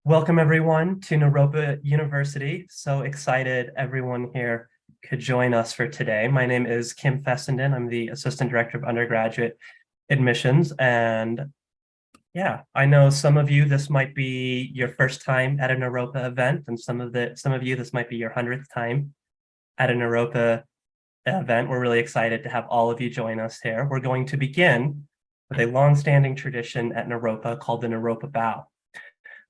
Welcome everyone to Naropa University. So excited everyone here could join us for today. My name is Kim Fessenden. I'm the Assistant Director of Undergraduate Admissions. And yeah, I know some of you, this might be your first time at a Naropa event, and some of you, this might be your 100th time at a Naropa event. We're really excited to have all of you join us here. We're going to begin with a longstanding tradition at Naropa called the Naropa Bow.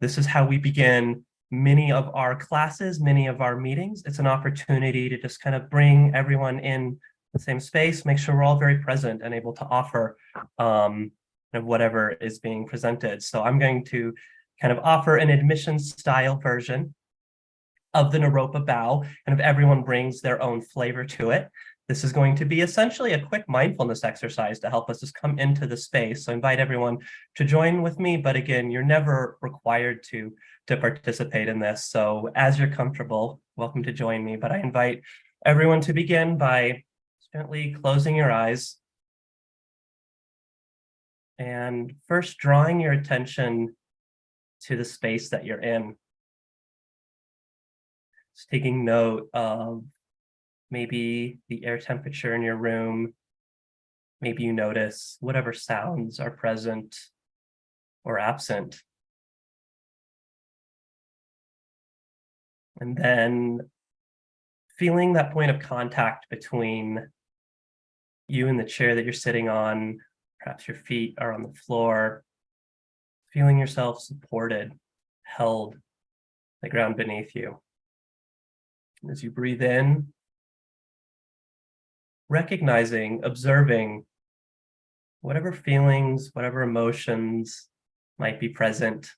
This is how we begin many of our classes, many of our meetings. It's an opportunity to just kind of bring everyone in the same space, make sure we're all very present and able to offer whatever is being presented. So I'm going to kind of offer an admissions style version of the Naropa Bow, and if everyone brings their own flavor to it. This is going to be essentially a quick mindfulness exercise to help us just come into the space. So I invite everyone to join with me, but again, you're never required to participate in this. So as you're comfortable, welcome to join me, but I invite everyone to begin by gently closing your eyes and first drawing your attention to the space that you're in. Just taking note of maybe the air temperature in your room. Maybe you notice whatever sounds are present or absent. And then feeling that point of contact between you and the chair that you're sitting on, perhaps your feet are on the floor, feeling yourself supported, held, the ground beneath you. And as you breathe in, recognizing, observing whatever feelings, whatever emotions might be present.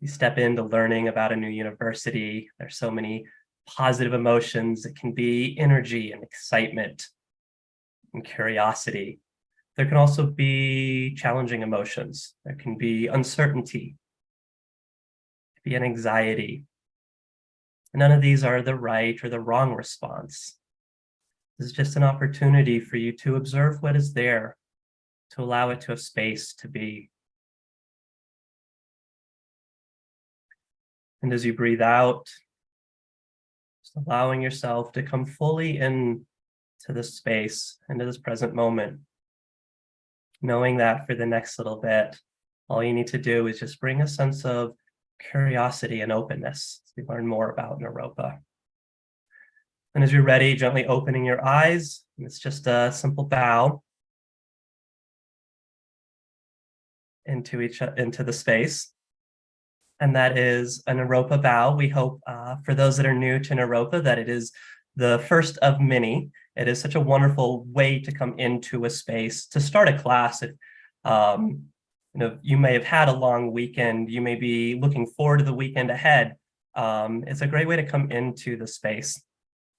You step into learning about a new university. There's so many positive emotions. It can be energy and excitement and curiosity. There can also be challenging emotions. There can be uncertainty, be an anxiety. None of these are the right or the wrong response. This is just an opportunity for you to observe what is there, to allow it to have space to be. And as you breathe out, just allowing yourself to come fully into this space, into this present moment, knowing that for the next little bit, all you need to do is just bring a sense of curiosity and openness as we learn more about Naropa. And as you're ready, gently opening your eyes, and it's just a simple bow into the space. And that is a Naropa bow. We hope for those that are new to Naropa that it is the first of many. It is such a wonderful way to come into a space, to start a class. If you may have had a long weekend, you may be looking forward to the weekend ahead. It's a great way to come into the space,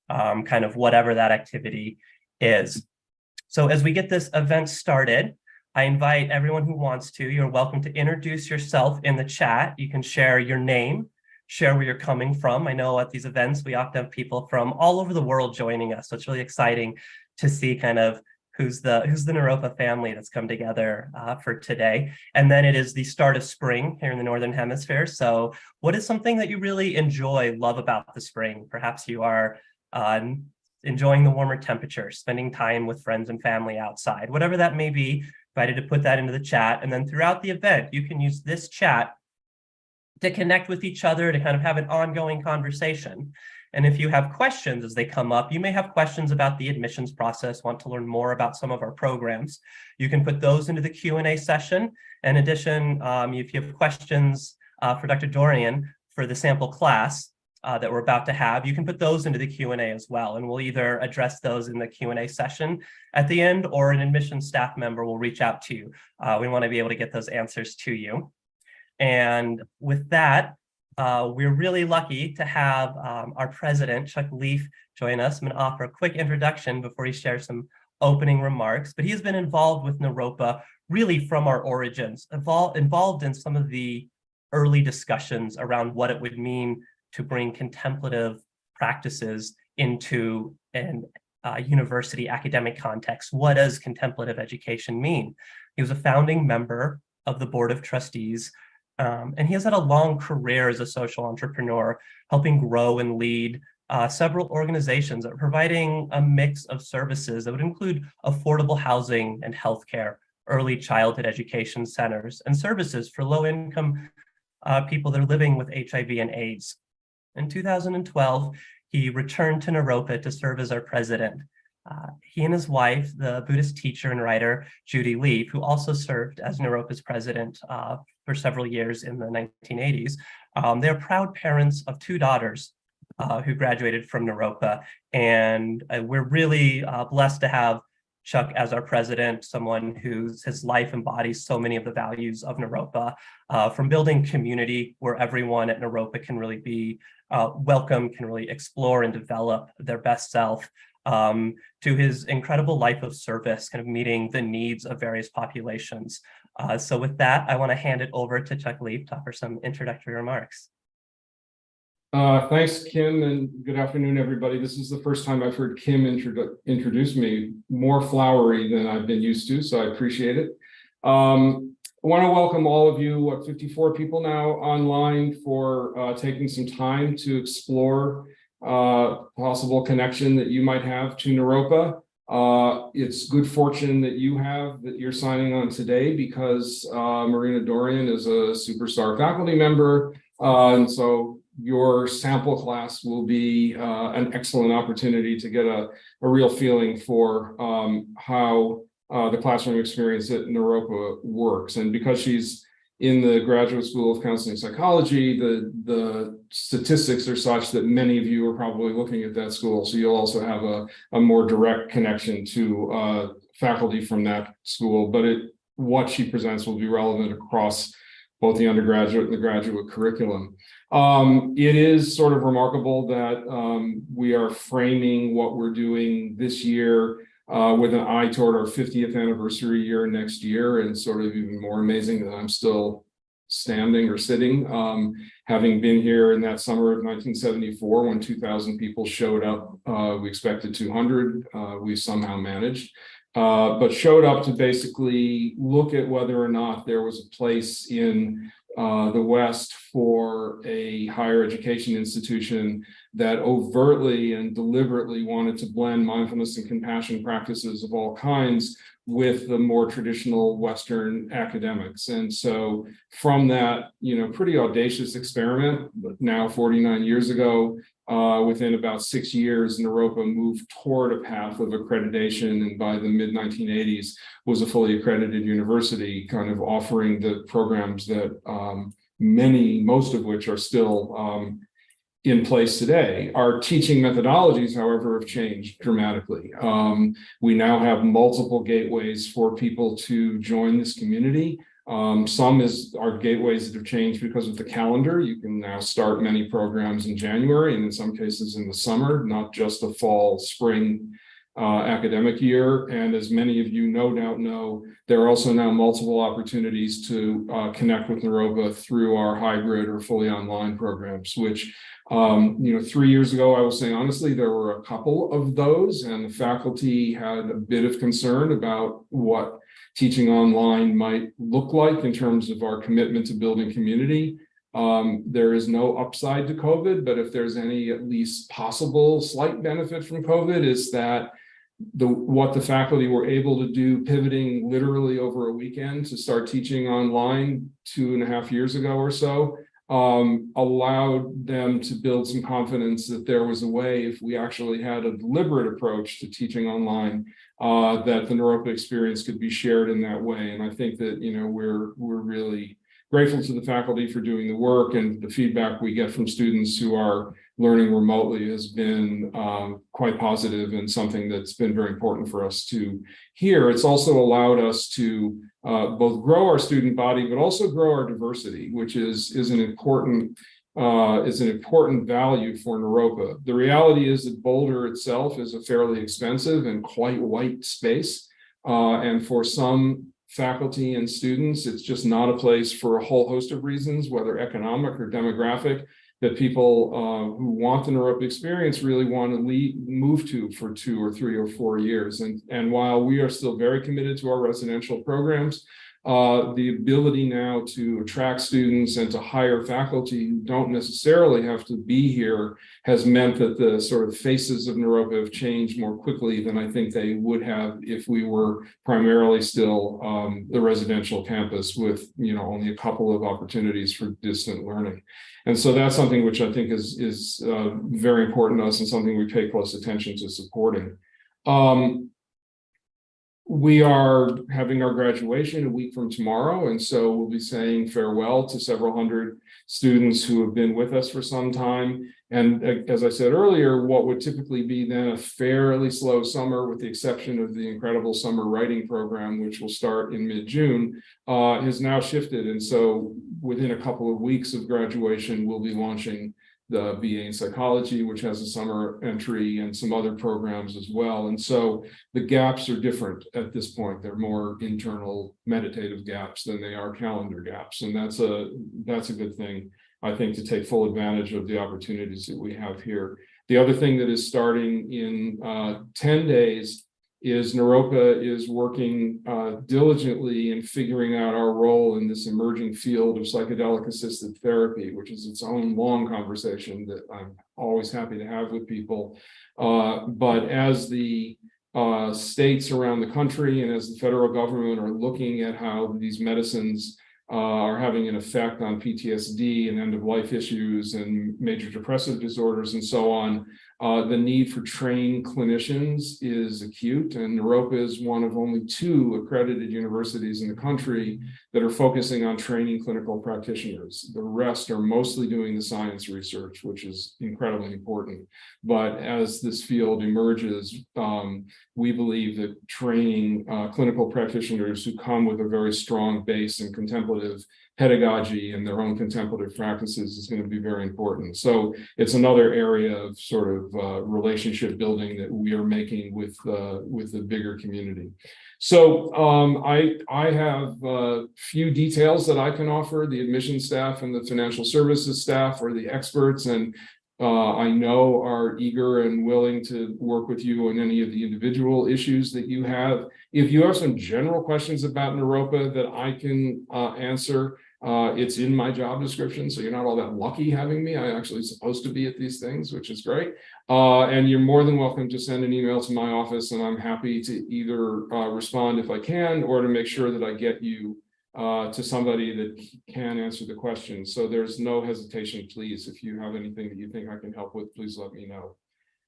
kind of whatever that activity is. So as we get this event started, I invite everyone who wants to, you're welcome to introduce yourself in the chat. You can share your name, share where you're coming from. I know at these events, we often have people from all over the world joining us. So it's really exciting to see kind of who's the Naropa family that's come together for today. And then it is the start of spring here in the Northern Hemisphere. So what is something that you really enjoy, love about the spring? Perhaps you are enjoying the warmer temperatures, spending time with friends and family outside, whatever that may be. Invited to put that into the chat. And then throughout the event, you can use this chat to connect with each other, to kind of have an ongoing conversation. And if you have questions as they come up, you may have questions about the admissions process, want to learn more about some of our programs. You can put those into the Q&A session. In addition, if you have questions for Dr. Dorian for the sample class that we're about to have, you can put those into the Q&A as well. And we'll either address those in the Q&A session at the end, or an admissions staff member will reach out to you. We want to be able to get those answers to you. And with that, we're really lucky to have our president, Chuck Leaf, join us. I'm going to offer a quick introduction before he shares some opening remarks. But he has been involved with Naropa really from our origins, involved in some of the early discussions around what it would mean to bring contemplative practices into an university academic context. What does contemplative education mean? He was a founding member of the Board of Trustees, and he has had a long career as a social entrepreneur, helping grow and lead several organizations that are providing a mix of services that would include affordable housing and healthcare, early childhood education centers, and services for low-income people that are living with HIV and AIDS. In 2012, he returned to Naropa to serve as our president. He and his wife, the Buddhist teacher and writer Judy Leaf, who also served as Naropa's president for several years in the 1980s, they're proud parents of two daughters who graduated from Naropa. And we're really blessed to have Chuck as our president, someone his life embodies so many of the values of Naropa, from building community where everyone at Naropa can really be welcome, can really explore and develop their best self, to his incredible life of service, kind of meeting the needs of various populations. So with that, I want to hand it over to Chuck Leaf to offer some introductory remarks. Thanks, Kim, and good afternoon, everybody. This is the first time I've heard Kim introduce me, more flowery than I've been used to, so I appreciate it. I want to welcome all of you, 54 people now online, for taking some time to explore possible connection that you might have to Naropa. It's good fortune that you're signing on today, because Marina Dorian is a superstar faculty member, and so your sample class will be an excellent opportunity to get a real feeling for how the classroom experience at Naropa works. And because she's in the Graduate School of Counseling Psychology, the statistics are such that many of you are probably looking at that school. So you'll also have a more direct connection to faculty from that school. But what she presents will be relevant across both the undergraduate and the graduate curriculum. It is sort of remarkable that we are framing what we're doing this year with an eye toward our 50th anniversary year next year, and sort of even more amazing that I'm still standing or sitting, having been here in that summer of 1974 when 2,000 people showed up. We expected 200, we somehow managed, but showed up to basically look at whether or not there was a place in the West for a higher education institution that overtly and deliberately wanted to blend mindfulness and compassion practices of all kinds with the more traditional Western academics. And so from that, pretty audacious experiment, but now 49 years ago, within about 6 years, Naropa moved toward a path of accreditation, and by the mid-1980s was a fully accredited university, kind of offering the programs that most of which are still in place today. Our teaching methodologies, however, have changed dramatically. We now have multiple gateways for people to join this community. Some are gateways that have changed because of the calendar. You can now start many programs in January, and in some cases in the summer, not just a fall, spring academic year. And as many of you no doubt know, there are also now multiple opportunities to connect with Naropa through our hybrid or fully online programs, which 3 years ago, I will say honestly, there were a couple of those, and the faculty had a bit of concern about what teaching online might look like in terms of our commitment to building community. There is no upside to COVID, but if there's any at least possible slight benefit from COVID, is that what the faculty were able to do, pivoting literally over a weekend to start teaching online 2.5 years ago or so, allowed them to build some confidence that there was a way, if we actually had a deliberate approach to teaching online, that the Naropa experience could be shared in that way. And I think that we're really grateful to the faculty for doing the work, and the feedback we get from students who are learning remotely has been quite positive, and something that's been very important for us to hear. It's also allowed us to both grow our student body, but also grow our diversity, which is an important value for Naropa. The reality is that Boulder itself is a fairly expensive and quite white space, and for some faculty and students, it's just not a place for a whole host of reasons, whether economic or demographic, that people who want the Naropa experience really want to move to for 2 or 3 or 4 years. And while we are still very committed to our residential programs, the ability now to attract students and to hire faculty who don't necessarily have to be here has meant that the sort of faces of Naropa have changed more quickly than I think they would have if we were primarily still the residential campus with only a couple of opportunities for distant learning. And so that's something which I think is very important to us, and something we pay close attention to supporting. We are having our graduation a week from tomorrow, and so we'll be saying farewell to several hundred students who have been with us for some time. And as I said earlier, what would typically be then a fairly slow summer, with the exception of the incredible summer writing program, which will start in mid-June, has now shifted. And so within a couple of weeks of graduation, we'll be launching the BA in psychology, which has a summer entry, and some other programs as well. And so the gaps are different at this point. They're more internal meditative gaps than they are calendar gaps. And that's a good thing, I think, to take full advantage of the opportunities that we have here. The other thing that is starting in 10 days is Naropa is working diligently in figuring out our role in this emerging field of psychedelic assisted therapy, which is its own long conversation that I'm always happy to have with people. But as the states around the country and as the federal government are looking at how these medicines are having an effect on PTSD and end-of-life issues and major depressive disorders and so on, the need for trained clinicians is acute, and Naropa is one of only 2 accredited universities in the country that are focusing on training clinical practitioners. The rest are mostly doing the science research, which is incredibly important. But as this field emerges, we believe that training clinical practitioners who come with a very strong base in contemplative pedagogy and their own contemplative practices is going to be very important. So it's another area of sort of relationship building that we are making with the bigger community. So I have a few details that I can offer. The admission staff and the financial services staff are the experts, and I know are eager and willing to work with you on any of the individual issues that you have. If you have some general questions about Naropa that I can answer, it's in my job description, so you're not all that lucky having me. I'm actually supposed to be at these things, which is great. And you're more than welcome to send an email to my office, and I'm happy to either respond if I can, or to make sure that I get you to somebody that can answer the question. So there's no hesitation, please. If you have anything that you think I can help with, please let me know.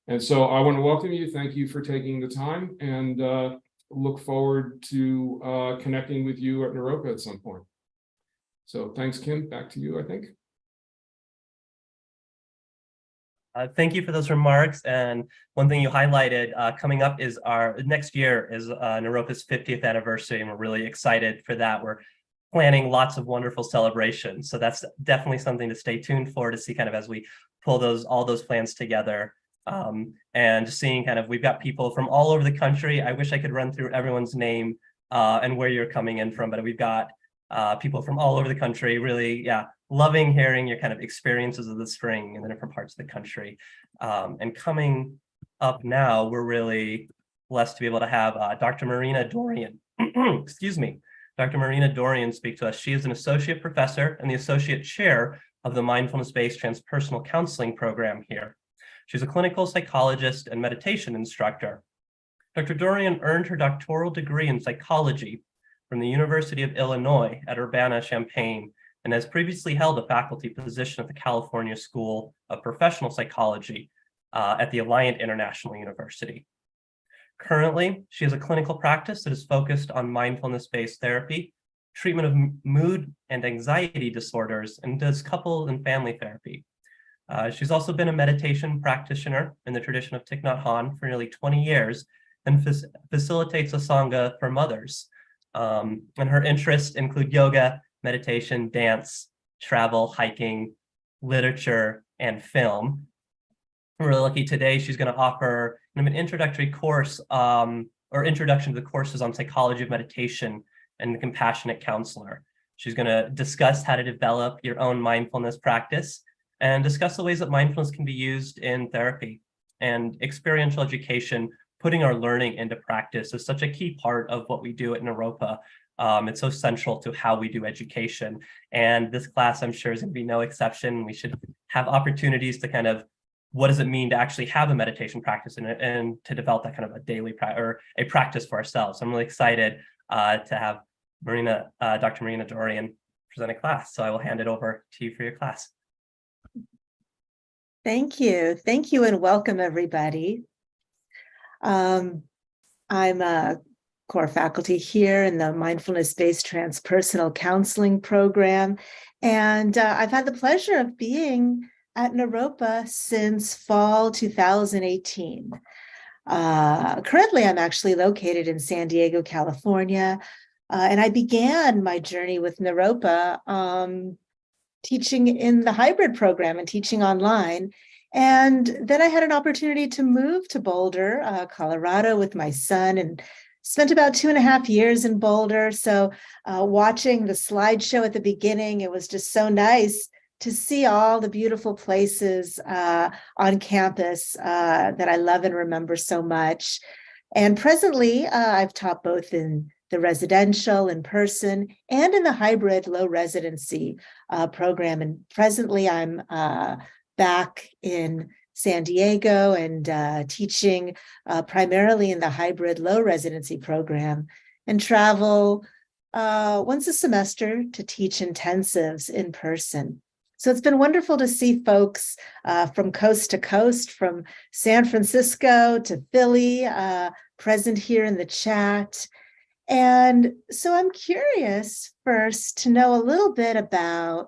And so I want to welcome you. Thank you for taking the time, and look forward to connecting with you at Naropa at some point. So thanks, Kim. Back to you, I think. Thank you for those remarks. And one thing you highlighted coming up is our next year is Naropa's 50th anniversary, and we're really excited for that. We're planning lots of wonderful celebrations. So that's definitely something to stay tuned for, to see kind of as we pull all those plans together. And seeing kind of, we've got people from all over the country. I wish I could run through everyone's name and where you're coming in from, but we've got people from all over the country. Really, yeah, loving hearing your kind of experiences of the spring in the different parts of the country. And coming up now, we're really blessed to be able to have Dr. Marina Dorian, excuse me, Dr. Marina Dorian speak to us. She is an associate professor and the associate chair of the mindfulness-based transpersonal counseling program here. She's a clinical psychologist and meditation instructor. Dr. Dorian earned her doctoral degree in psychology from the University of Illinois at Urbana-Champaign, and has previously held a faculty position at the California School of Professional Psychology at the Alliant International University. Currently, she has a clinical practice that is focused on mindfulness-based therapy, treatment of mood and anxiety disorders, and does couple and family therapy. She's also been a meditation practitioner in the tradition of Thich Nhat Hanh for nearly 20 years, and facilitates a Sangha for mothers. And her interests include yoga, meditation, dance, travel, hiking, literature, and film. We're really lucky today. She's going to offer an introductory course or introduction to the courses on psychology of meditation and the compassionate counselor. She's going to discuss how to develop your own mindfulness practice and discuss the ways that mindfulness can be used in therapy. And experiential education, putting our learning into practice, is such a key part of what we do at Naropa. It's so central to how we do education. And this class, I'm sure, is going to be no exception. We should have opportunities to kind of, what does it mean to actually have a meditation practice and to develop that kind of a daily or a practice for ourselves. So I'm really excited to have Dr. Marina Dorian present a class. So I will hand it over to you for your class. Thank you. Thank you, and welcome, everybody. I'm a core faculty here in the mindfulness-based transpersonal counseling program, and I've had the pleasure of being at Naropa since fall 2018. Currently, I'm actually located in San Diego, California, and I began my journey with Naropa teaching in the hybrid program and teaching online. And then I had an opportunity to move to Boulder, Colorado with my son, and spent about 2.5 years in Boulder. So watching the slideshow at the beginning, it was just so nice to see all the beautiful places on campus that I love and remember so much. And presently, I've taught both in the residential in person and in the hybrid low residency program. And presently I'm back in San Diego and teaching primarily in the hybrid low residency program, and travel once a semester to teach intensives in person. So it's been wonderful to see folks from coast to coast, from San Francisco to Philly, present here in the chat. And so I'm curious first to know a little bit about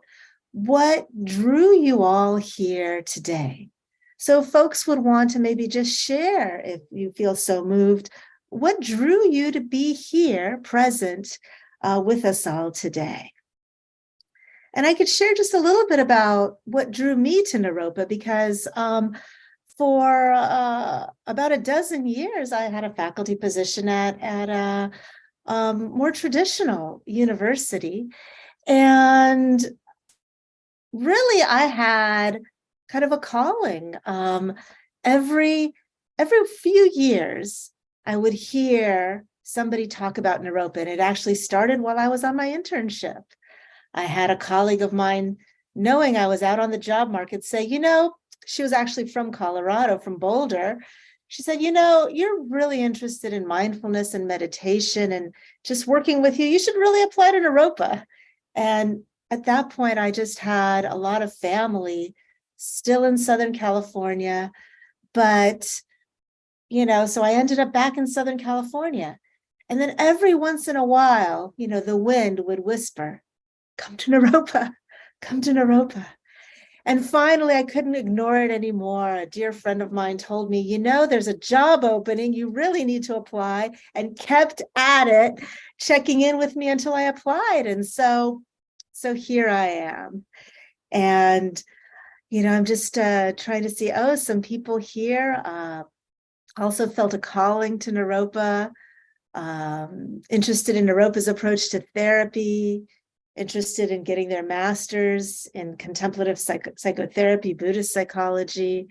what drew you all here today. So folks would want to maybe just share, if you feel so moved, what drew you to be here present with us all today. And I could share just a little bit about what drew me to Naropa, because for about a dozen years, I had a faculty position at a more traditional university. And really, I had kind of a calling. Every few years, I would hear somebody talk about Naropa, and it actually started while I was on my internship. I had a colleague of mine, knowing I was out on the job market, say, she was actually from Colorado, from Boulder. She said, you're really interested in mindfulness and meditation and just working with you. You should really apply to Naropa. And at that point, I just had a lot of family still in Southern California. But, so I ended up back in Southern California. And then every once in a while, the wind would whisper, come to Naropa, come to Naropa. And finally, I couldn't ignore it anymore. A dear friend of mine told me, there's a job opening, you really need to apply, and kept at it, checking in with me until I applied. And so here I am. And, I'm just trying to see, some people here also felt a calling to Naropa, interested in Naropa's approach to therapy, interested in getting their master's in contemplative psychotherapy, Buddhist psychology.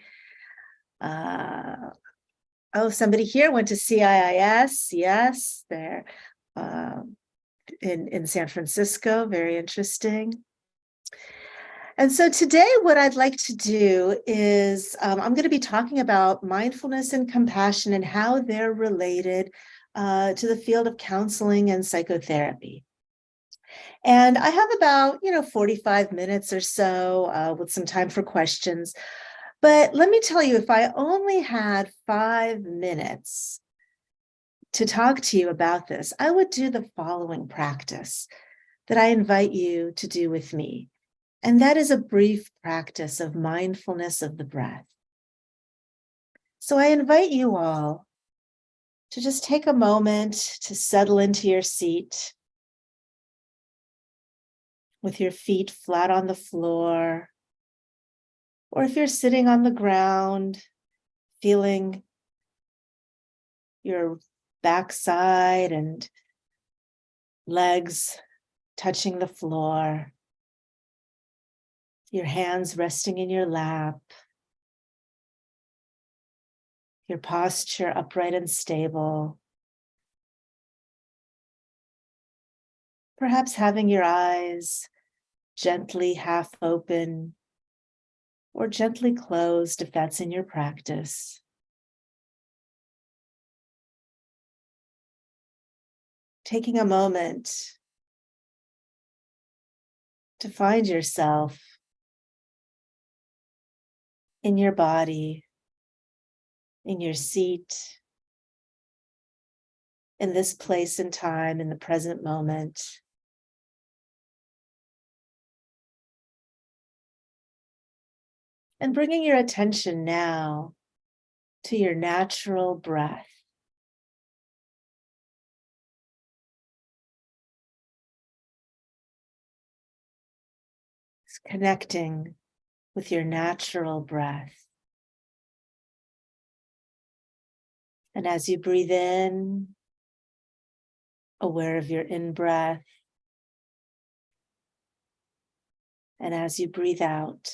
Somebody here went to CIIS. Yes, they're in San Francisco. Very interesting. And so today, what I'd like to do is I'm going to be talking about mindfulness and compassion and how they're related to the field of counseling and psychotherapy. And I have about, 45 minutes or so with some time for questions. But let me tell you, if I only had 5 minutes to talk to you about this, I would do the following practice that I invite you to do with me. And that is a brief practice of mindfulness of the breath. So I invite you all to just take a moment to settle into your seat, with your feet flat on the floor, or if you're sitting on the ground, feeling your backside and legs touching the floor, your hands resting in your lap, your posture upright and stable, perhaps having your eyes gently half open or gently closed if that's in your practice. Taking a moment to find yourself in your body, in your seat, in this place and time, in the present moment. And bringing your attention now to your natural breath. It's connecting with your natural breath. And as you breathe in, aware of your in-breath. And as you breathe out,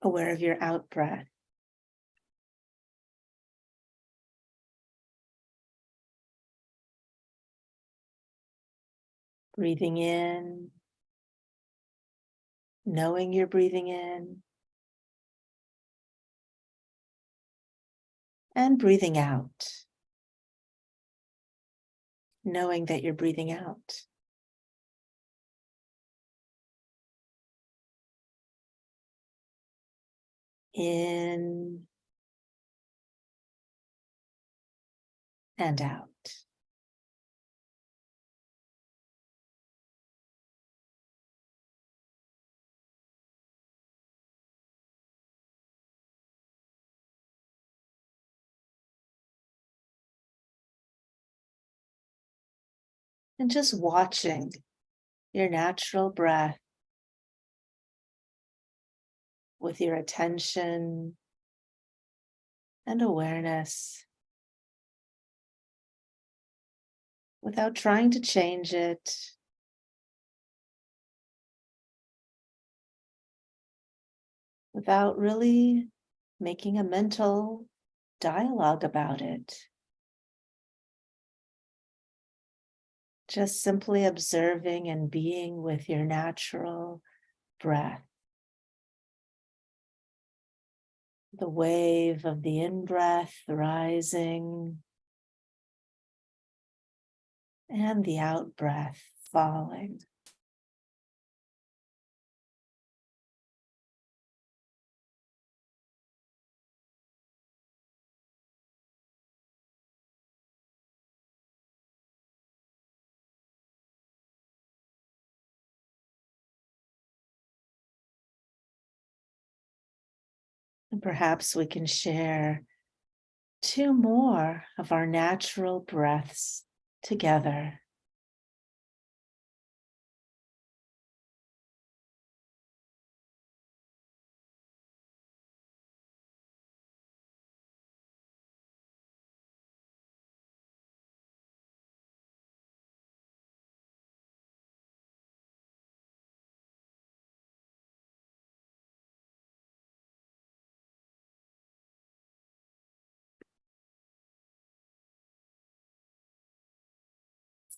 aware of your out-breath. Breathing in, knowing you're breathing in, and breathing out, knowing that you're breathing out. In and out. And just watching your natural breath with your attention and awareness without trying to change it, without really making a mental dialogue about it. Just simply observing and being with your natural breath. The wave of the in-breath rising and the out-breath falling. And perhaps we can share 2 more of our natural breaths together.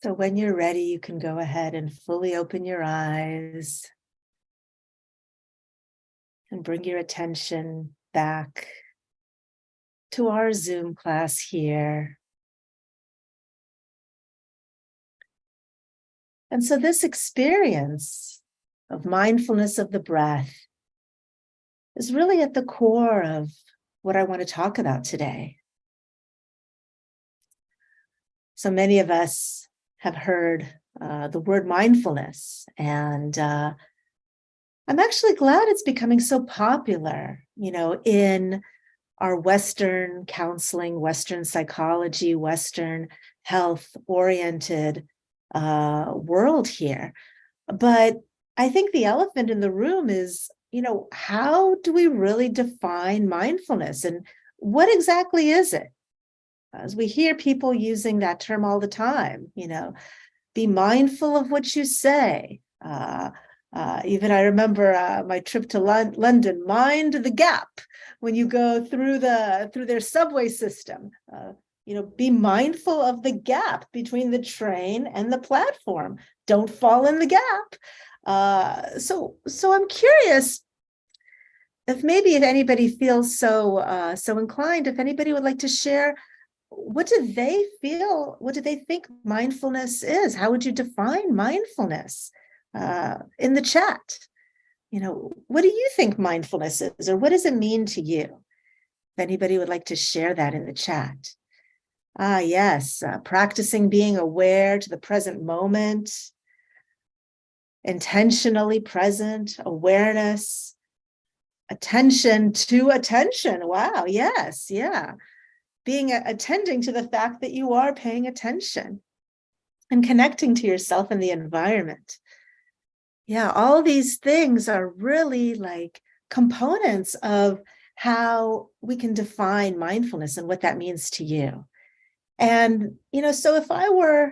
So when you're ready, you can go ahead and fully open your eyes and bring your attention back to our Zoom class here. And so this experience of mindfulness of the breath is really at the core of what I want to talk about today. So many of us have heard the word mindfulness, and I'm actually glad it's becoming so popular, in our Western counseling, Western psychology, Western health-oriented world here. But I think the elephant in the room is, how do we really define mindfulness, and what exactly is it? As we hear people using that term all the time, be mindful of what you say. Even I remember my trip to London, mind the gap when you go through their subway system. Be mindful of the gap between the train and the platform. Don't fall in the gap. So I'm curious if anybody feels so inclined, if anybody would like to share, what do they feel? What do they think mindfulness is? How would you define mindfulness? In the chat, what do you think mindfulness is, or what does it mean to you? If anybody would like to share that in the chat. Yes, practicing being aware to the present moment, intentionally present, awareness, attention to attention. Wow, yes, yeah. Attending to the fact that you are paying attention and connecting to yourself and the environment. Yeah, all these things are really like components of how we can define mindfulness and what that means to you. And, so if I were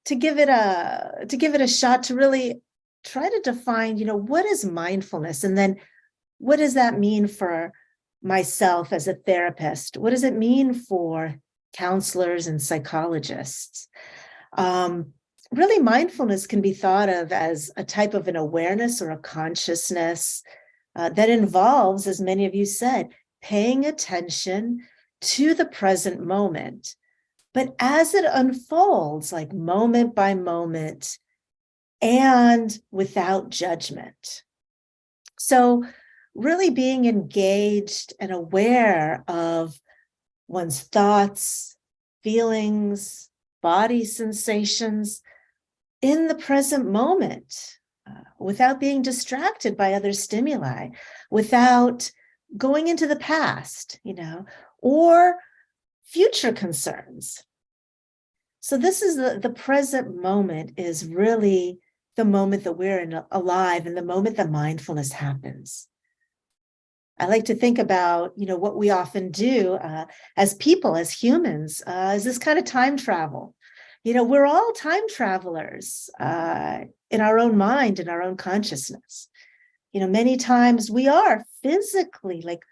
to give it a shot to really try to define, what is mindfulness? And then what does that mean for myself as a therapist? What does it mean for counselors and psychologists? Um, Really, mindfulness can be thought of as a type of an awareness or a consciousness that involves, as many of you said, paying attention to the present moment. But as it unfolds, like moment by moment and without judgment. So, really being engaged and aware of one's thoughts, feelings, body sensations in the present moment, without being distracted by other stimuli, without going into the past, or future concerns. So this is the present moment is really the moment that we're alive and the moment that mindfulness happens. I like to think about, what we often do as people, as humans, is this kind of time travel. We're all time travelers in our own mind, in our own consciousness. Many times we are physically, like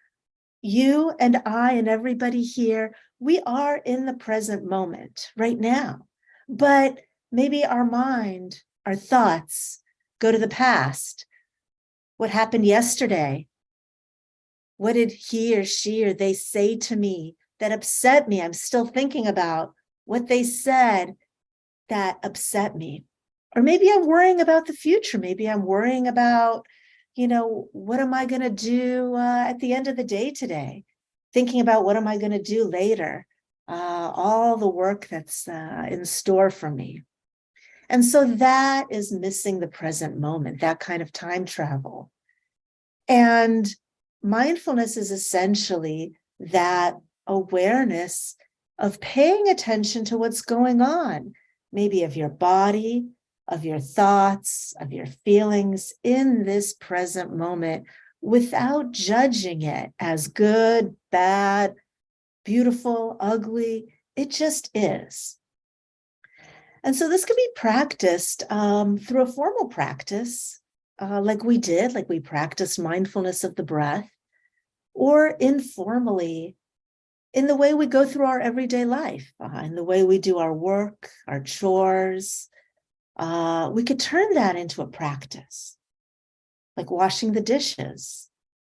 you and I and everybody here, we are in the present moment right now. But maybe our mind, our thoughts go to the past. What happened yesterday? What did he or she or they say to me that upset me? I'm still thinking about what they said that upset me. Or maybe I'm worrying about the future. Maybe I'm worrying about, what am I going to do at the end of the day today? Thinking about what am I going to do later? All the work that's in store for me. And so that is missing the present moment, that kind of time travel. And mindfulness is essentially that awareness of paying attention to what's going on, maybe of your body, of your thoughts, of your feelings in this present moment without judging it as good, bad, beautiful, ugly. It just is. And so this can be practiced through a formal practice, like we practiced mindfulness of the breath, or informally in the way we go through our everyday life, in the way we do our work, our chores. We could turn that into a practice, like washing the dishes.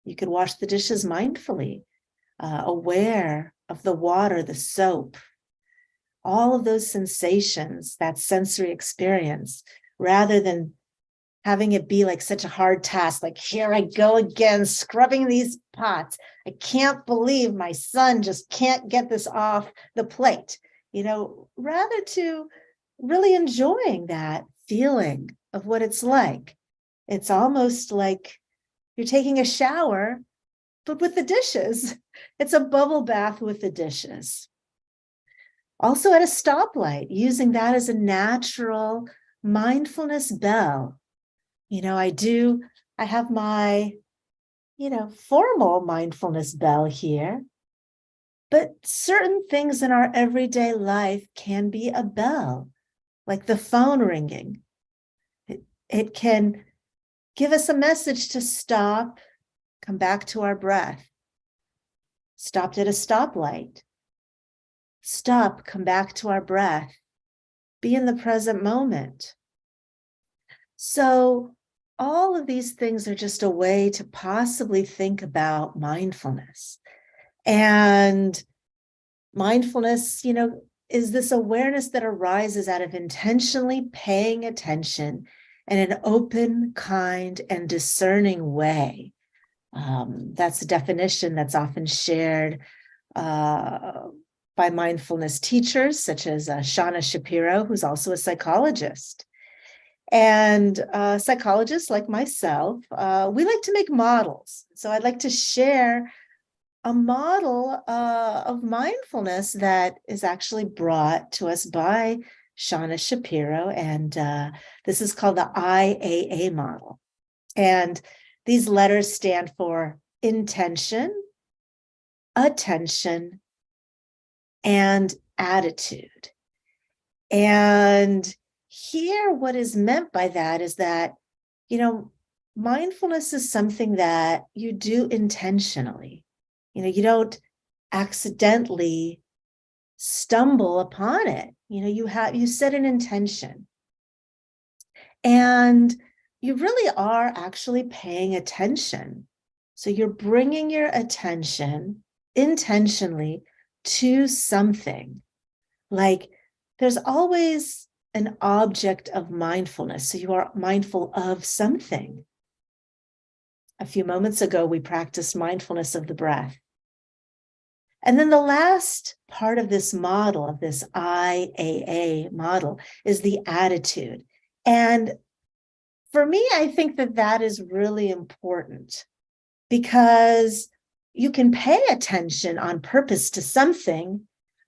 You could wash the dishes mindfully, aware of the water, the soap, all of those sensations, that sensory experience, rather than having it be like such a hard task, like here I go again, scrubbing these pots. I can't believe my son just can't get this off the plate, rather to really enjoying that feeling of what it's like. It's almost like you're taking a shower, but with the dishes. It's a bubble bath with the dishes. Also at a stoplight, using that as a natural mindfulness bell. I have my, formal mindfulness bell here, but certain things in our everyday life can be a bell, like the phone ringing. It can give us a message to stop, come back to our breath. Stopped at a stoplight. Stop, come back to our breath. Be in the present moment. So all of these things are just a way to possibly think about mindfulness. And mindfulness, is this awareness that arises out of intentionally paying attention in an open, kind, and discerning way. That's a definition that's often shared by mindfulness teachers, such as Shauna Shapiro, who's also a psychologist. And psychologists like myself, we like to make models. So I'd like to share a model of mindfulness that is actually brought to us by Shauna Shapiro, and this is called the IAA model. And these letters stand for intention, attention, and attitude. And here, what is meant by that is that, mindfulness is something that you do intentionally. You don't accidentally stumble upon it. You set an intention, and you really are actually paying attention. So you're bringing your attention intentionally to something. Like, there's always an object of mindfulness. So you are mindful of something. A few moments ago, we practiced mindfulness of the breath. And then the last part of this model, of this IAA model, is the attitude. And for me, I think that that is really important, because you can pay attention on purpose to something,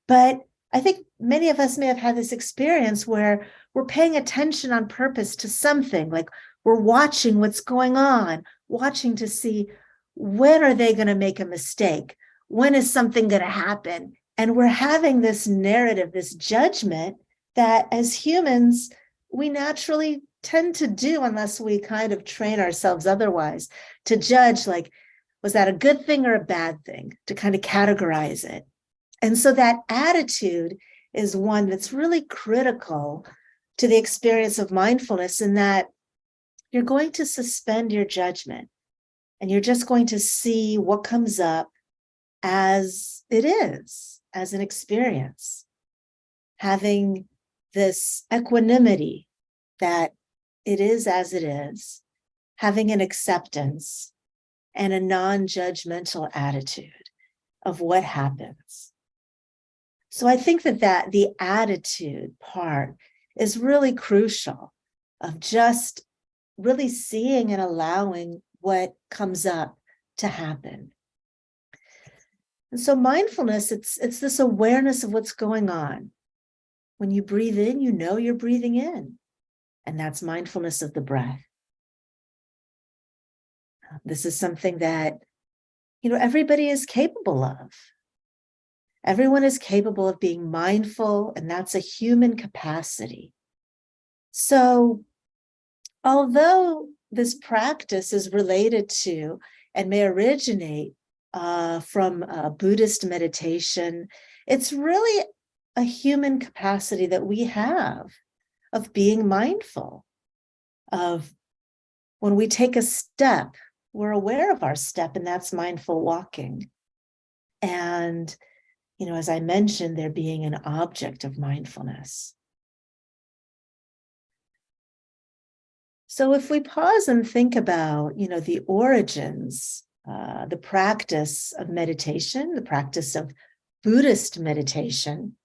but I think many of us may have had this experience where we're paying attention on purpose to something, like we're watching what's going on, watching to see when are they going to make a mistake, when is something going to happen, and we're having this narrative, this judgment that as humans we naturally tend to do, unless we kind of train ourselves otherwise, to judge, like, was that a good thing or a bad thing, to kind of categorize it. And so that attitude is one that's really critical to the experience of mindfulness, in that you're going to suspend your judgment and you're just going to see what comes up as it is, as an experience, having this equanimity that it is as it is, having an acceptance and a non-judgmental attitude of what happens. So I think that the attitude part is really crucial, of just really seeing and allowing what comes up to happen. And so mindfulness, it's this awareness of what's going on. When you breathe in, you know you're breathing in, and that's mindfulness of the breath. This is something that, everybody is capable of. Everyone is capable of being mindful, and that's a human capacity. So, although this practice is related to and may originate from Buddhist meditation, it's really a human capacity that we have of being mindful, of when we take a step, we're aware of our step, and that's mindful walking. And, as I mentioned, there being an object of mindfulness. So if we pause and think about, the origins, the practice of meditation, the practice of Buddhist meditation,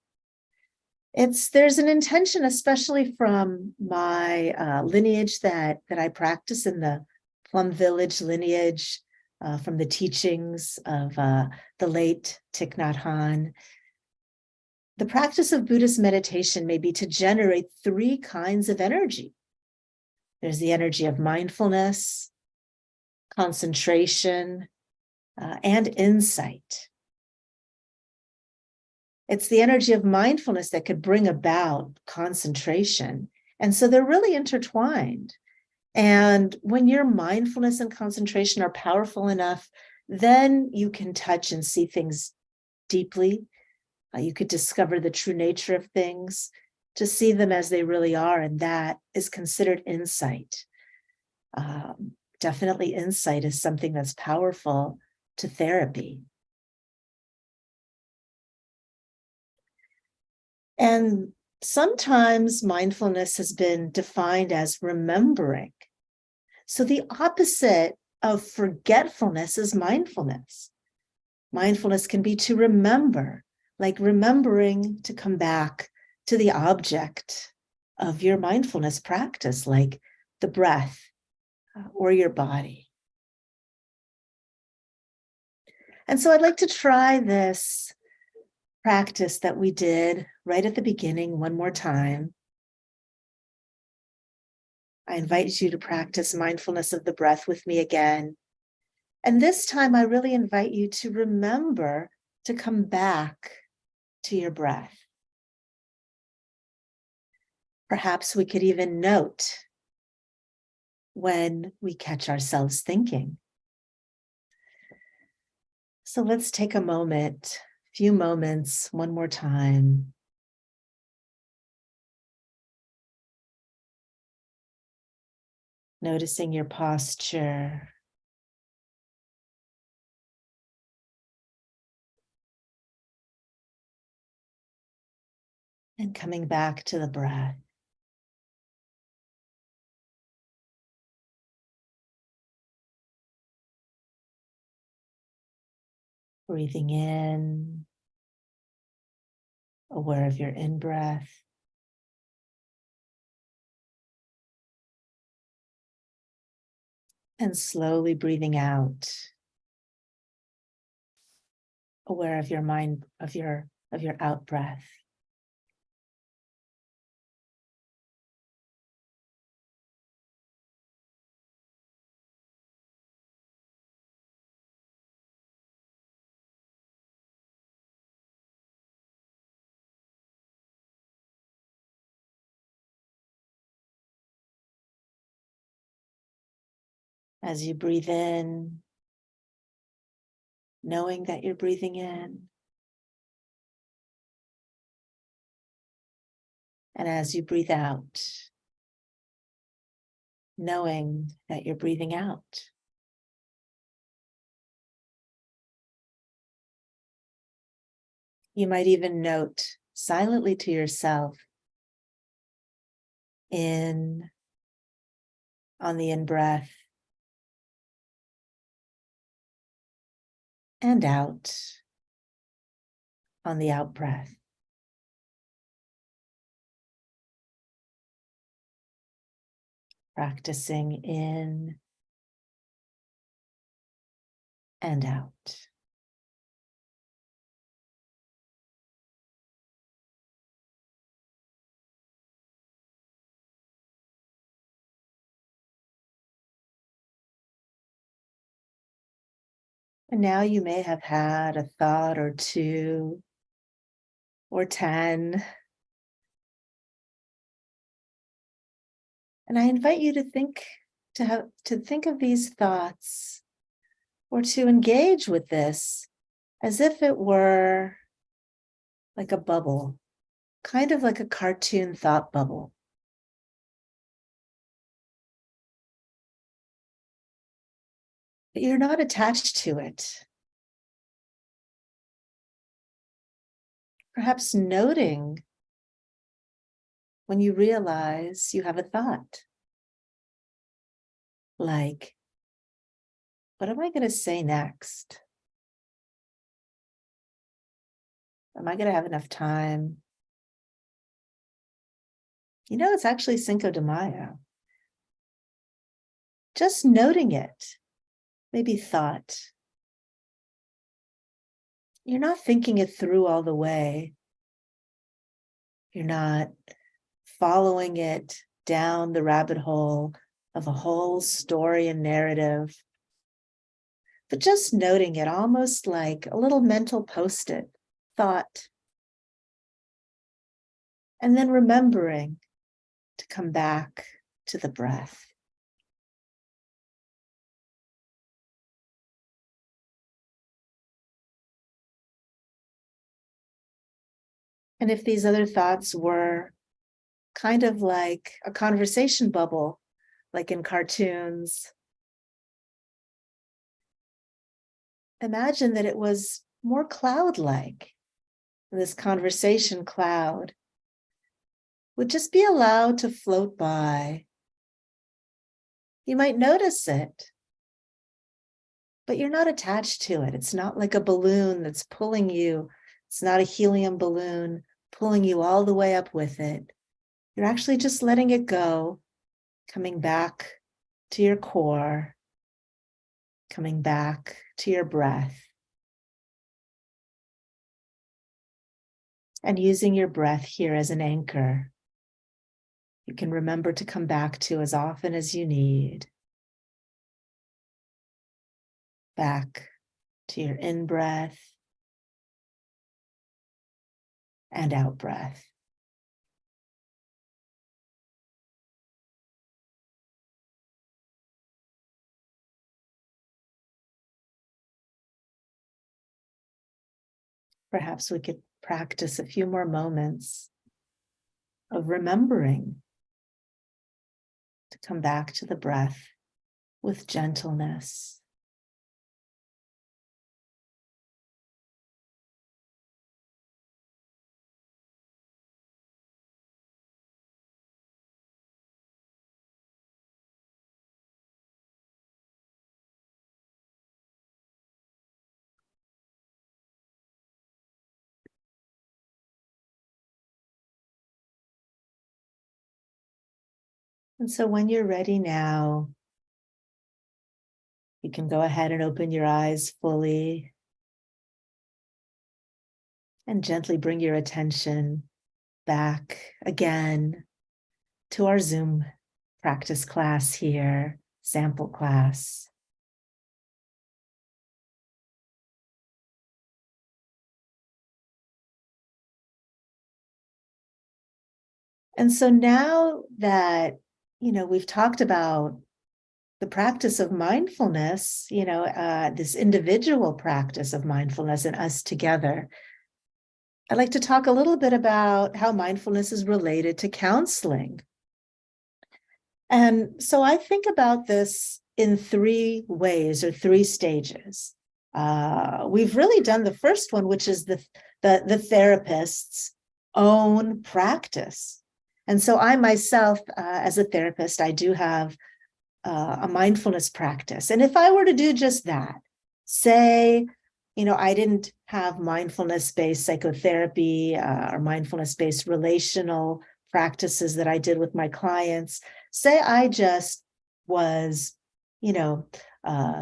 there's an intention, especially from my lineage that I practice in the Plum Village lineage, from the teachings of the late Thich Nhat Hanh. The practice of Buddhist meditation may be to generate three kinds of energy. There's the energy of mindfulness, concentration, and insight. It's the energy of mindfulness that could bring about concentration. And so they're really intertwined. And when your mindfulness and concentration are powerful enough, then you can touch and see things deeply. You could discover the true nature of things, to see them as they really are. And that is considered insight. Definitely insight is something that's powerful to therapy. And sometimes mindfulness has been defined as remembering. So the opposite of forgetfulness is mindfulness. Mindfulness can be to remember, like remembering to come back to the object of your mindfulness practice, like the breath or your body. And so I'd like to try this practice that we did right at the beginning one more time. I invite you to practice mindfulness of the breath with me again. And this time, I really invite you to remember to come back to your breath. Perhaps we could even note when we catch ourselves thinking. So let's take a moment, a few moments, one more time. Noticing your posture. And coming back to the breath. Breathing in, aware of your in-breath. And slowly breathing out, aware of your mind, of your out-breath. As you breathe in, knowing that you're breathing in. And as you breathe out, knowing that you're breathing out. You might even note silently to yourself in on the in-breath and out on the out-breath. Practicing in and out. And now you may have had a thought or two or 10. And I invite you to think of these thoughts or to engage with this as if it were like a bubble, kind of like a cartoon thought bubble. But you're not attached to it. Perhaps noting when you realize you have a thought. Like, what am I going to say next? Am I going to have enough time? You know, it's actually Cinco de Mayo. Just noting it, maybe thought. You're not thinking it through all the way. You're not following it down the rabbit hole of a whole story and narrative, but just noting it almost like a little mental post-it thought. And then remembering to come back to the breath. And if these other thoughts were kind of like a conversation bubble, like in cartoons, imagine that it was more cloud-like. This conversation cloud would just be allowed to float by. You might notice it, but you're not attached to it. It's not like a balloon that's pulling you. It's not a helium balloon pulling you all the way up with it. You're actually just letting it go, coming back to your core, coming back to your breath. And using your breath here as an anchor, you can remember to come back to as often as you need. Back to your in-breath and out-breath. Perhaps we could practice a few more moments of remembering to come back to the breath with gentleness. And so when you're ready now, you can go ahead and open your eyes fully and gently bring your attention back again to our Zoom practice class here, sample class. And so now that, we've talked about the practice of mindfulness, this individual practice of mindfulness and us together, I'd like to talk a little bit about how mindfulness is related to counseling. And so I think about this in 3 ways or 3 stages. We've really done the first one, which is the therapist's own practice. And so I myself, as a therapist, I do have a mindfulness practice. And if I were to do just that, say, I didn't have mindfulness-based psychotherapy or mindfulness-based relational practices that I did with my clients. Say I just was, a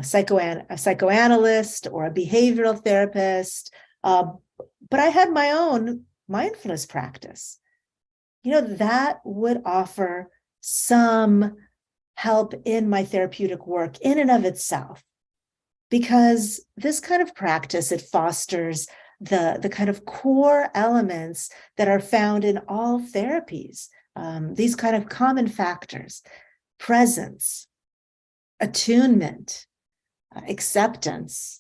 psychoanalyst or a behavioral therapist, but I had my own mindfulness practice. That would offer some help in my therapeutic work in and of itself, because this kind of practice, it fosters the kind of core elements that are found in all therapies, these kind of common factors: presence, attunement, acceptance,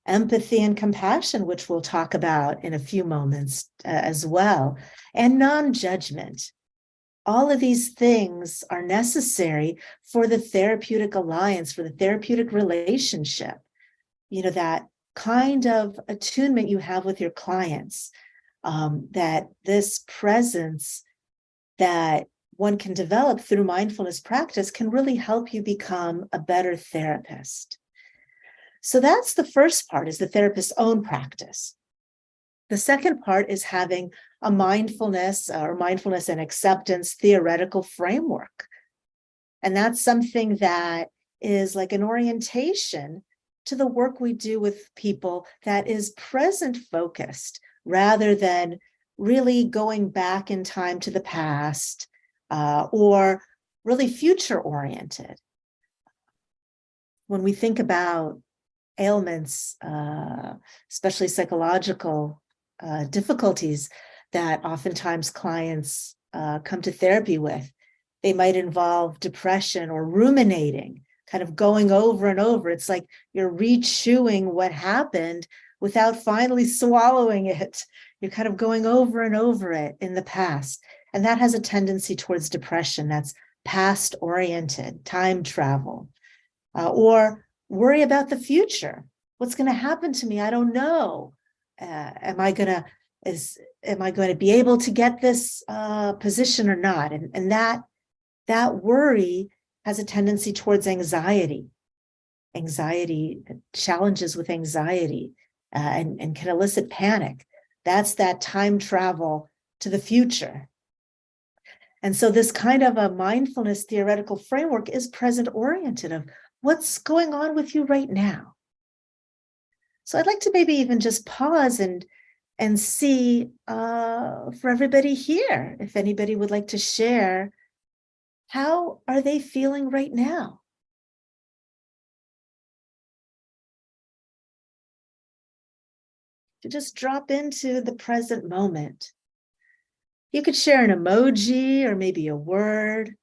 empathy and compassion, which we'll talk about in a few moments as well, and non-judgment. All of these things are necessary for the therapeutic alliance, for the therapeutic relationship, that kind of attunement you have with your clients, that this presence that one can develop through mindfulness practice can really help you become a better therapist. So that's the first part, is the therapist's own practice. The second part is having a mindfulness and acceptance theoretical framework. And that's something that is like an orientation to the work we do with people that is present focused, rather than really going back in time to the past or really future oriented. When we think about ailments, especially psychological difficulties that oftentimes clients come to therapy with, they might involve depression or ruminating, kind of going over and over. It's like you're re-chewing what happened without finally swallowing it. You're kind of going over and over it in the past. And that has a tendency towards depression. That's past oriented, time travel, or worry about the future. What's going to happen to me? I don't know. Am I going to be able to get this position or not? And that worry has a tendency towards anxiety, challenges with anxiety, and can elicit panic. That's that time travel to the future. And so this kind of a mindfulness theoretical framework is present oriented, of what's going on with you right now. So I'd like to maybe even just pause and and see for everybody here, if anybody would like to share, how are they feeling right now? To just drop into the present moment. You could share an emoji or maybe a word.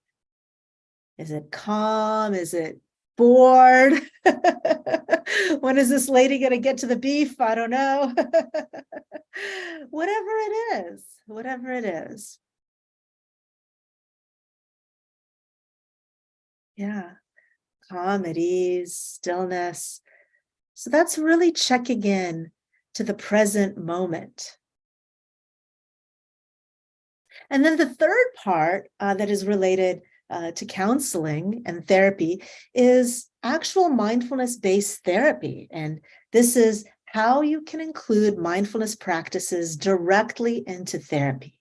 Is it calm? Is it bored? When is this lady going to get to the beef? I don't know. Whatever it is, whatever it is. Yeah, calm, at ease, stillness. So that's really checking in to the present moment. And then the third part that is related to counseling and therapy is actual mindfulness-based therapy. And this is how you can include mindfulness practices directly into therapy.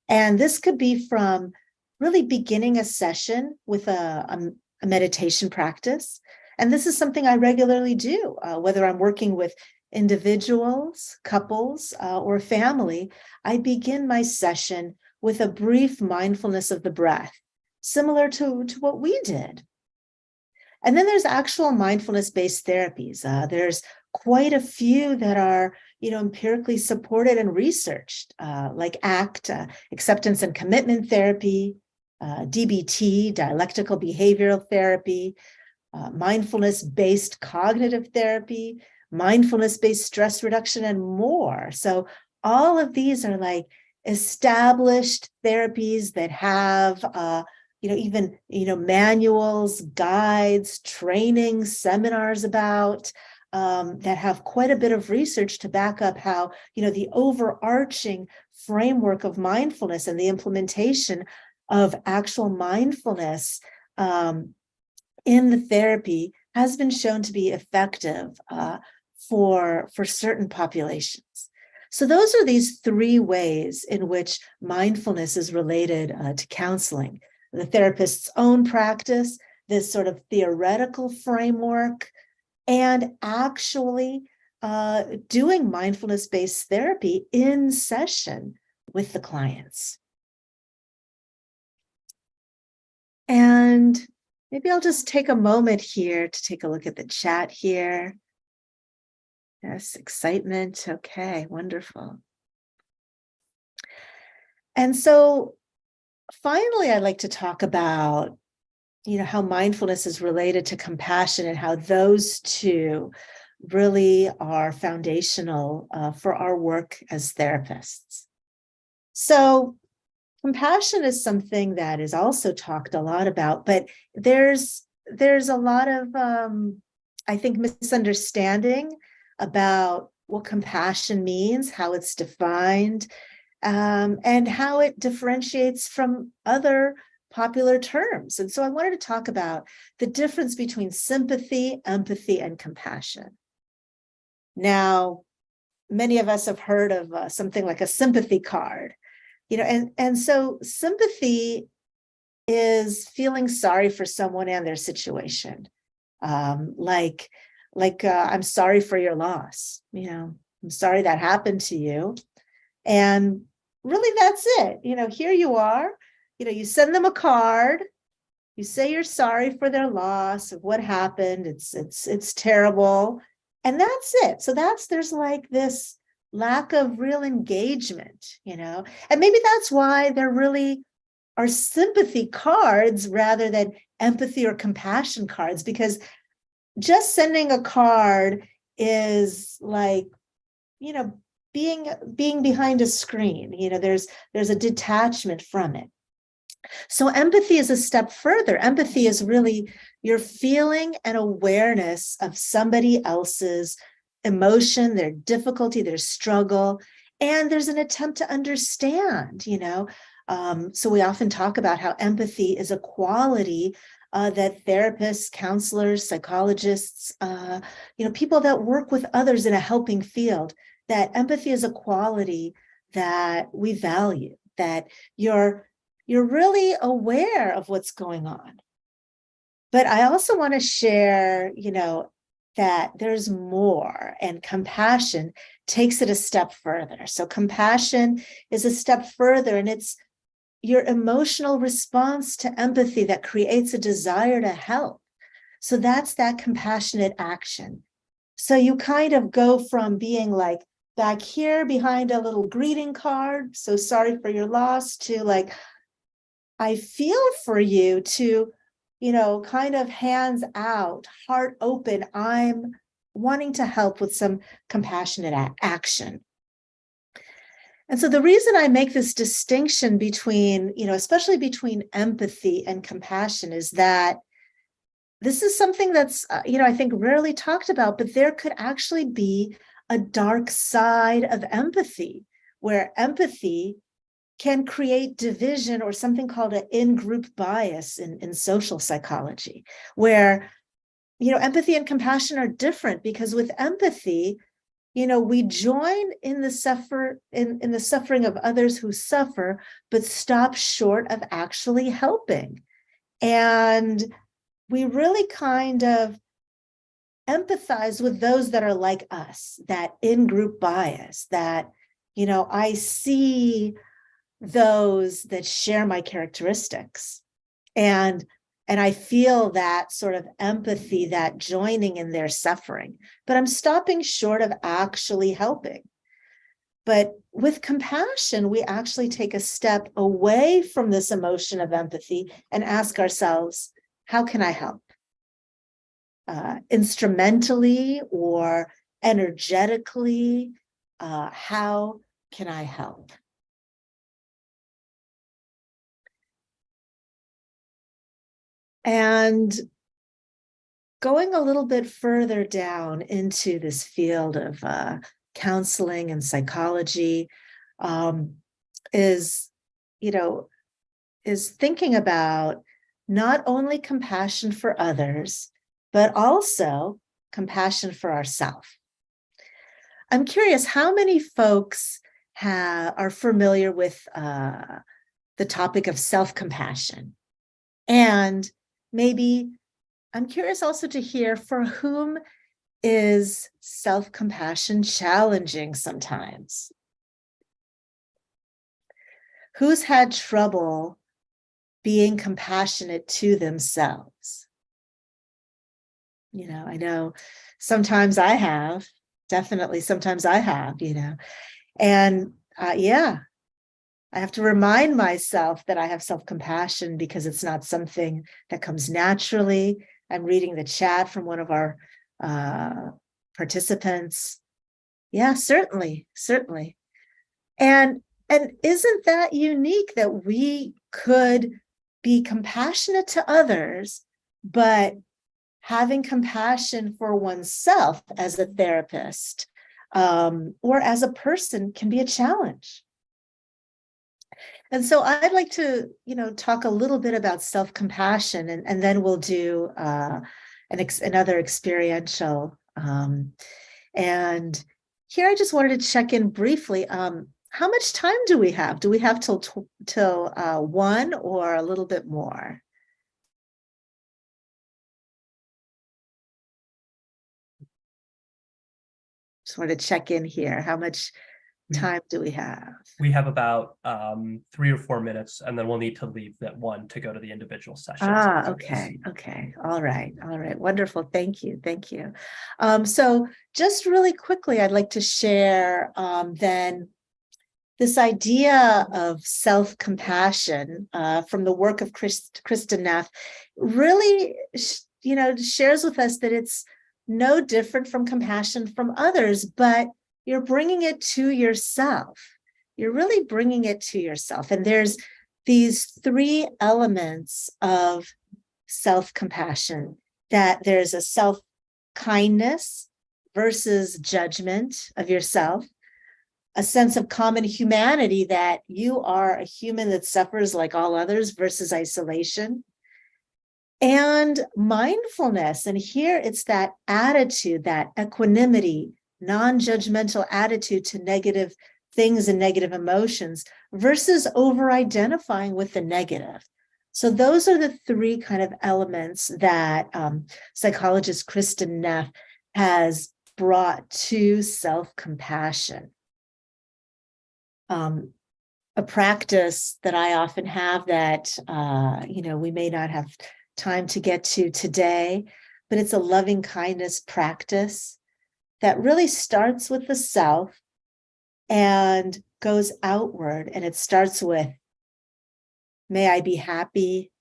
And this could be from really beginning a session with a meditation practice. And this is something I regularly do, whether I'm working with individuals, couples, or family. I begin my session with a brief mindfulness of the breath, similar to what we did. And then there's actual mindfulness-based therapies. There's quite a few that are, empirically supported and researched, like ACT, acceptance and commitment therapy, DBT, dialectical behavioral therapy, mindfulness-based cognitive therapy, mindfulness-based stress reduction, and more. So all of these are like established therapies that have, even, manuals, guides, training, seminars about, that have quite a bit of research to back up how, the overarching framework of mindfulness and the implementation of actual mindfulness in the therapy has been shown to be effective for certain populations. So those are these three ways in which mindfulness is related to counseling: the therapist's own practice, this sort of theoretical framework, and actually doing mindfulness-based therapy in session with the clients. And maybe I'll just take a moment here to take a look at the chat here. Yes, excitement. Okay, wonderful. And so finally, I'd like to talk about, how mindfulness is related to compassion and how those two really are foundational for our work as therapists. So compassion is something that is also talked a lot about, but there's a lot of, I think, misunderstanding about what compassion means, how it's defined, and how it differentiates from other popular terms. And so I wanted to talk about the difference between sympathy, empathy, and compassion. Now, many of us have heard of something like a sympathy card, and so sympathy is feeling sorry for someone and their situation. Like I'm sorry for your loss. I'm sorry that happened to you. And really, that's it. Here you are, you send them a card, you say you're sorry for their loss of what happened. It's terrible. And that's it. So there's like this lack of real engagement, and maybe that's why there really are sympathy cards rather than empathy or compassion cards, because just sending a card is like, being behind a screen. There's a detachment from it. So empathy is a step further. Empathy is really your feeling and awareness of somebody else's emotion, their difficulty, their struggle, and there's an attempt to understand, So we often talk about how empathy is a quality that therapists, counselors, psychologists, people that work with others in a helping field, that empathy is a quality that we value, that you're really aware of what's going on. But I also want to share, that there's more, and compassion takes it a step further. So compassion is a step further, and it's your emotional response to empathy that creates a desire to help. So that's that compassionate action. So you kind of go from being like back here behind a little greeting card, so sorry for your loss, to like, I feel for you, to, kind of hands out, heart open. I'm wanting to help with some compassionate action. And so the reason I make this distinction between, especially between empathy and compassion, is that this is something that's, I think rarely talked about, but there could actually be a dark side of empathy, where empathy can create division, or something called an in-group bias in social psychology, where, empathy and compassion are different, because with empathy, we join in the suffering of others who suffer, but stop short of actually helping. And we really kind of empathize with those that are like us, that in-group bias, that, I see those that share my characteristics. And I feel that sort of empathy, that joining in their suffering, but I'm stopping short of actually helping. But with compassion, we actually take a step away from this emotion of empathy and ask ourselves, how can I help? Instrumentally or energetically, how can I help? And going a little bit further down into this field of counseling and psychology, is thinking about not only compassion for others, but also compassion for ourselves. I'm curious, how many folks are familiar with the topic of self-compassion? And maybe I'm curious also to hear, for whom is self-compassion challenging sometimes? Who's had trouble being compassionate to themselves? I know sometimes I have, definitely sometimes I have, and I have to remind myself that I have self-compassion, because it's not something that comes naturally. I'm reading the chat from one of our participants. Yeah, certainly. And isn't that unique, that we could be compassionate to others, but having compassion for oneself as a therapist or as a person can be a challenge. And so I'd like to, talk a little bit about self-compassion, and then we'll do another experiential. And here I just wanted to check in briefly. How much time do we have? Do we have till 1 or a little bit more? Just wanted to check in here. How much time do we have? We have about 3 or 4 minutes, and then we'll need to leave at 1 to go to the individual sessions. Okay. All right. Wonderful. Thank you. So just really quickly, I'd like to share then this idea of self-compassion from the work of Kristen Neff. Really, shares with us that it's no different from compassion from others, but you're bringing it to yourself. You're really bringing it to yourself. And there's these 3 elements of self-compassion, that there's a self-kindness versus judgment of yourself, a sense of common humanity, that you are a human that suffers like all others, versus isolation, and mindfulness. And here it's that attitude, that equanimity, non-judgmental attitude to negative things and negative emotions, versus over-identifying with the negative. So those are the 3 kind of elements that psychologist Kristen Neff has brought to self-compassion. A practice that I often have that, we may not have time to get to today, but it's a loving kindness practice that really starts with the self and goes outward. And it starts with, may I be happy,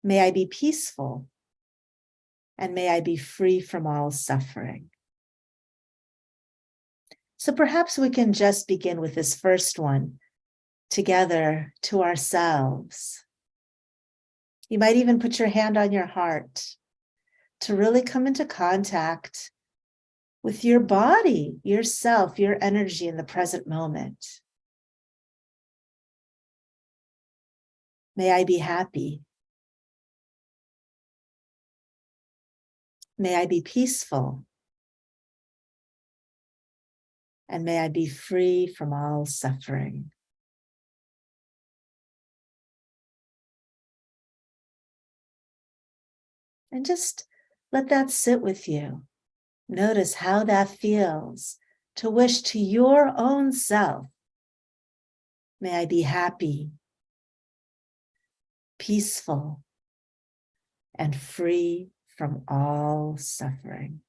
may I be peaceful, and may I be free from all suffering. So perhaps we can just begin with this first one together to ourselves. You might even put your hand on your heart to really come into contact with your body, yourself, your energy in the present moment. May I be happy. May I be peaceful. And may I be free from all suffering. And just let that sit with you. Notice how that feels to wish to your own self, may I be happy, peaceful, and free from all suffering.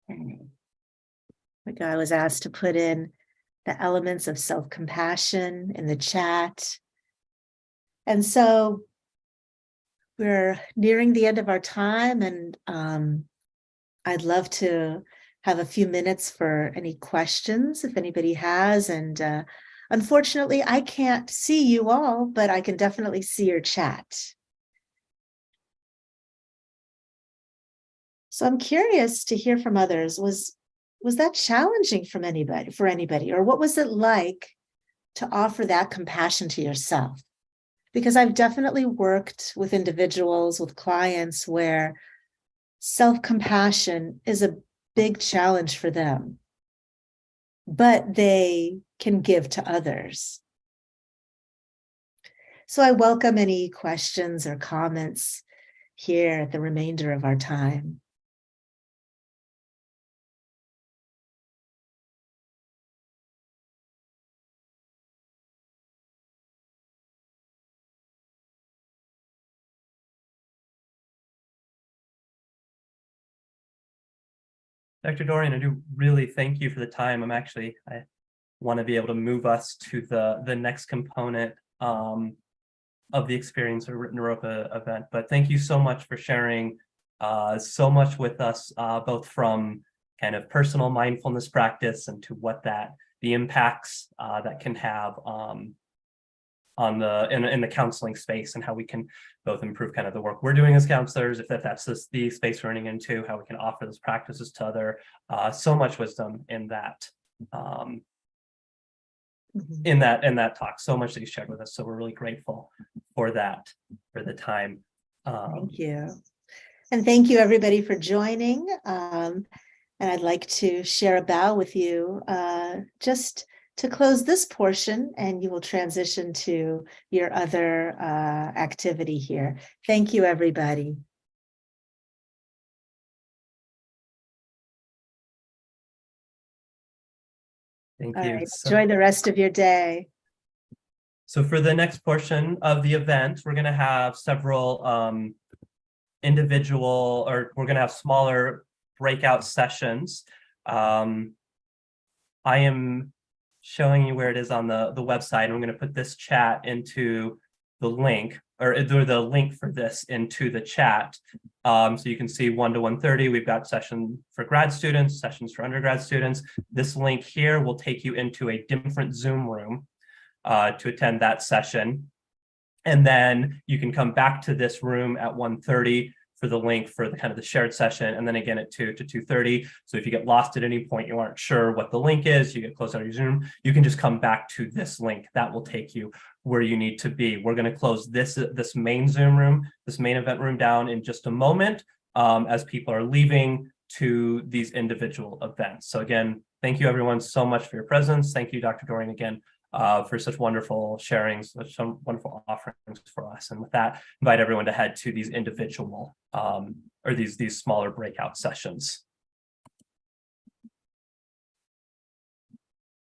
Okay. Like I was asked to put in the elements of self-compassion in the chat. And so we're nearing the end of our time, and I'd love to have a few minutes for any questions if anybody has. And unfortunately, I can't see you all, but I can definitely see your chat. So I'm curious to hear from others. Was that challenging for anybody, or what was it like to offer that compassion to yourself? Because I've definitely worked with individuals, with clients where self-compassion is a big challenge for them, but they can give to others. So I welcome any questions or comments here at the remainder of our time. Dr. Dorian, I do really thank you for the time. I want to be able to move us to the next component of the Experience or Naropa event. But thank you so much for sharing so much with us, both from kind of personal mindfulness practice and to what the impacts that can have in the counseling space, and how we can both improve kind of the work we're doing as counselors, if that's the space we're running into, how we can offer those practices to other. So much wisdom in that. In that talk, so much that you shared with us. So we're really grateful for that, for the time. Thank you. And thank you everybody for joining. And I'd like to share a bow with you just to close this portion, and you will transition to your other activity here. Thank you, everybody. Thank All you. right. Enjoy the rest of your day. So for the next portion of the event, we're going to have several we're going to have smaller breakout sessions. I am showing you where it is on the website. I'm going to put this chat into the link, or the link for this into the chat. So you can see 1 to 1:30. We've got sessions for grad students, sessions for undergrad students. This link here will take you into a different Zoom room to attend that session. And then you can come back to this room at 1:30 for the link for the kind of the shared session, and then again at 2 to 2:30. So if you get lost at any point, you aren't sure what the link is, you get closed out of your Zoom, you can just come back to this link. That will take you where you need to be. We're going to close this main Zoom room, this main event room down in just a moment as people are leaving to these individual events. So again, thank you everyone so much for your presence. Thank you, Dr. Dorian, again, for such wonderful sharings, such some wonderful offerings for us. And with that, invite everyone to head to these individual or these smaller breakout sessions.